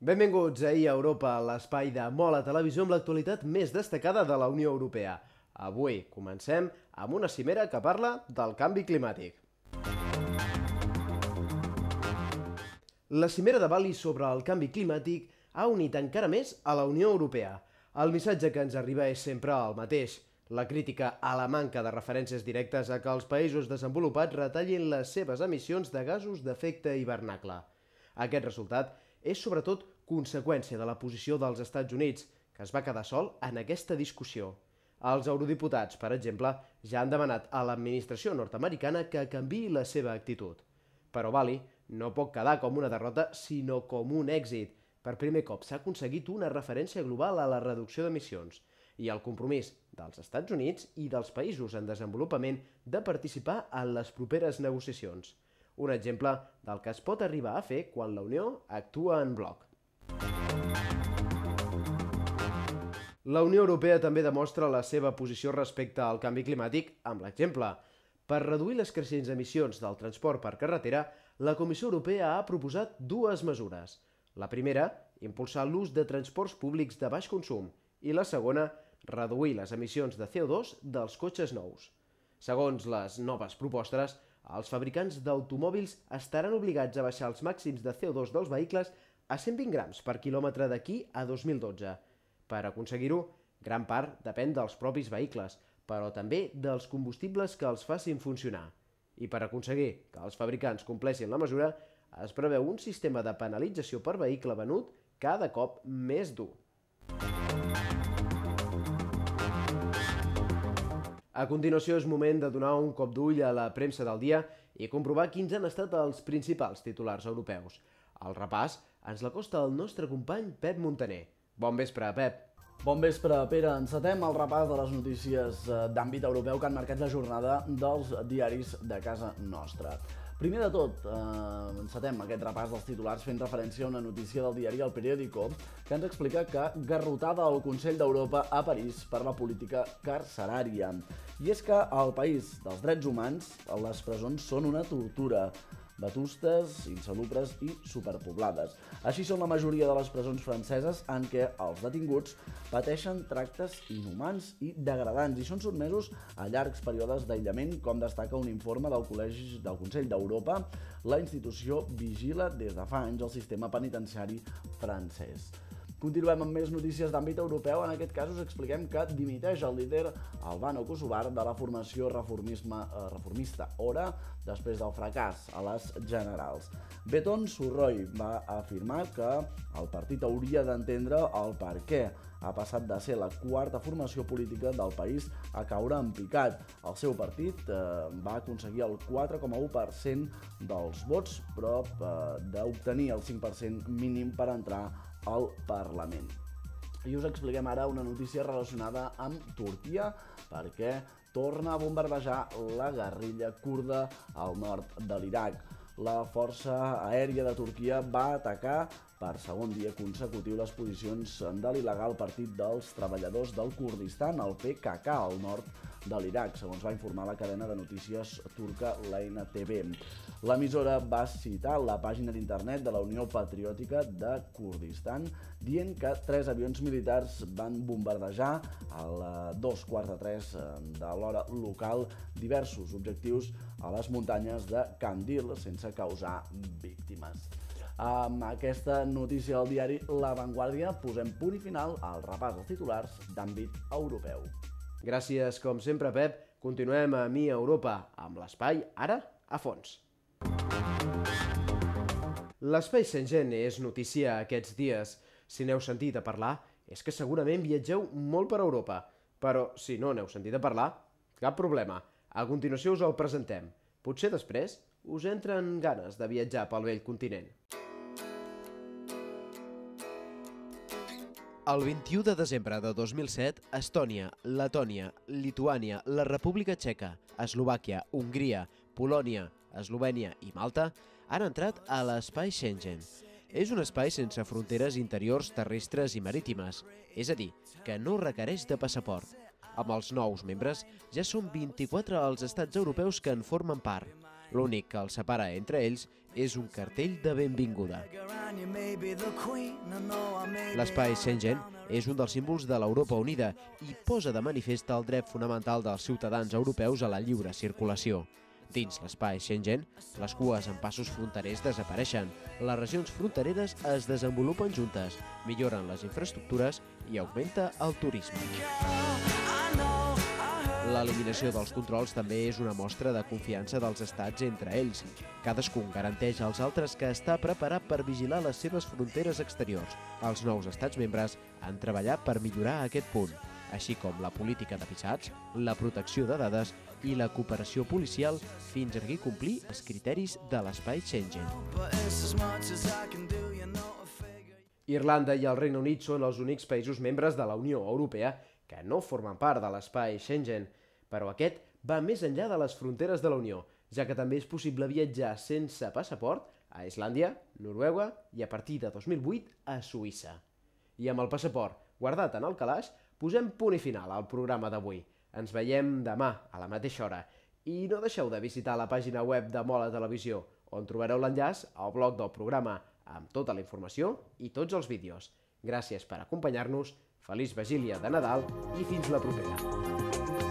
Benvinguts a Europa, l'espai de Molt a Televisió amb l'actualitat més destacada de la Unió Europea. Avui comencem amb una cimera que parla del canvi climàtic. La cimera de Bali sobre el canvi climàtic ha unit encara més a la Unió Europea. El missatge que ens arriba és sempre el mateix. La crítica a la manca de referències directes a que els països desenvolupats retallin les seves emissions de gasos d'efecte hivernacle. Aquest resultat és sobretot conseqüència de la posició dels Estats Units, que es va quedar sol en aquesta discussió. Els eurodiputats, per exemple, ja han demanat a l'administració nord-americana que canviï la seva actitud. Però Bali no pot quedar com una derrota, sinó com un èxit. Per primer cop s'ha aconseguit una referència global a la reducció d'emissions i el compromís dels Estats Units i dels països en desenvolupament de participar en les properes negociacions. Un exemple del que es pot arribar a fer quan la Unió actua en bloc. La Unió Europea també demostra la seva posició respecte al canvi climàtic amb l'exemple. Per reduir les creixents emissions del transport per carretera, la Comissió Europea ha proposat dues mesures. La primera, impulsar l'ús de transports públics de baix consum, i la segona, reduir les emissions de CO2 dels cotxes nous. Segons les noves propostes, els fabricants d'automòbils estaran obligats a baixar els màxims de CO2 dels vehicles a 120 grams per quilòmetre d'aquí a 2012. Per aconseguir-ho, gran part depèn dels propis vehicles, però també dels combustibles que els facin funcionar. I per aconseguir que els fabricants compleixin la mesura, es preveu un sistema de penalització per vehicle venut cada cop més dur. A continuació és moment de donar un cop d'ull a la premsa del dia i comprovar quins han estat els principals titulars europeus. El repàs ens l'acosta el nostre company Pep Montaner. Bon vespre, Pep. Bon vespre, Pere. Encetem el repàs de les notícies d'àmbit europeu que han marcat la jornada dels diaris de casa nostra. Primer de tot, encetem aquest repàs dels titulars fent referència a una notícia del diari El Periódico que ens explica que garrotada al Consell d'Europa a París per la política carcerària. I és que al país dels drets humans les presons són una tortura, vetustes, insalubres i superpoblades. Així són la majoria de les presons franceses en què els detinguts pateixen tractes inhumans i degradants i són sotmesos a llargs períodes d'aïllament, com destaca un informe del Consell d'Europa. La institució vigila des de fa anys el sistema penitenciari francès. Continuem amb més notícies d'àmbit europeu. En aquest cas us expliquem que dimiteix el líder albano-kosovar de la formació reformista ORA després del fracàs a les generals. Beton Surroi va afirmar que el partit hauria d'entendre el per què ha passat de ser la quarta formació política del país a caure en picat. El seu partit va aconseguir el 4,1% dels vots, prop d'obtenir el 5% mínim per entrar al Parlament. I us expliquem ara una notícia relacionada amb Turquia, perquè torna a bombardejar la guerrilla kurda al nord de l'Iraq. La força aèria de Turquia va atacar per segon dia consecutiu les posicions de l'il·legal Partit dels Treballadors del Kurdistan, el PKK, al nord de l'Iraq, segons va informar la cadena de notícies turca l'NTV. L'emissora va citar la pàgina d'internet de la Unió Patriòtica de Kurdistan, dient que 3 avions militars van bombardejar a 2:43 de l'hora local diversos objectius a les muntanyes de Kandil sense causar víctimes. Amb aquesta notícia del diari La Vanguardia posem punt i final al repàs dels titulars d'àmbit europeu. Gràcies, com sempre, Pep. Continuem a Mi Europa, amb l'espai Ara a fons. L'espai Schengen és notícia aquests dies. Si n'heu sentit a parlar, és que segurament viatgeu molt per Europa. Però si no n'heu sentit a parlar, cap problema. A continuació us el presentem. Potser després us entren ganes de viatjar pel vell continent. El 21 de desembre de 2007, Estònia, Letònia, Lituània, la República Txeca, Eslovàquia, Hongria, Polònia, Eslovènia i Malta han entrat a l'espai Schengen. És un espai sense fronteres interiors terrestres i marítimes, és a dir, que no requereix de passaport. Amb els nous membres ja són 24 els estats europeus que en formen part. L'únic que els separa entre ells és un cartell de benvinguda. L'espai Schengen és un dels símbols de l'Europa unida i posa de manifest el dret fonamental dels ciutadans europeus a la lliure circulació. Dins l'espai Schengen, les cues en passos fronterers desapareixen, les regions frontereres es desenvolupen juntes, milloren les infraestructures i augmenta el turisme. L'eliminació dels controls també és una mostra de confiança dels estats entre ells. Cadascun garanteix als altres que està preparat per vigilar les seves fronteres exteriors. Els nous estats membres han treballat per millorar aquest punt, així com la política de visats, la protecció de dades i la cooperació policial fins a complir els criteris de l'espai Schengen. Irlanda i el Regne Unit són els únics països membres de la Unió Europea que no formen part de l'espai Schengen, però aquest va més enllà de les fronteres de la Unió, ja que també és possible viatjar sense passaport a Islàndia, Noruega i a partir de 2008 a Suïssa. I amb el passaport guardat en el calaix, posem punt i final al programa d'avui. Ens veiem demà a la mateixa hora. I no deixeu de visitar la pàgina web de Mola Televisió, on trobareu l'enllaç al blog del programa, amb tota la informació i tots els vídeos. Gràcies per acompanyar-nos, feliç vigília de Nadal i fins la propera.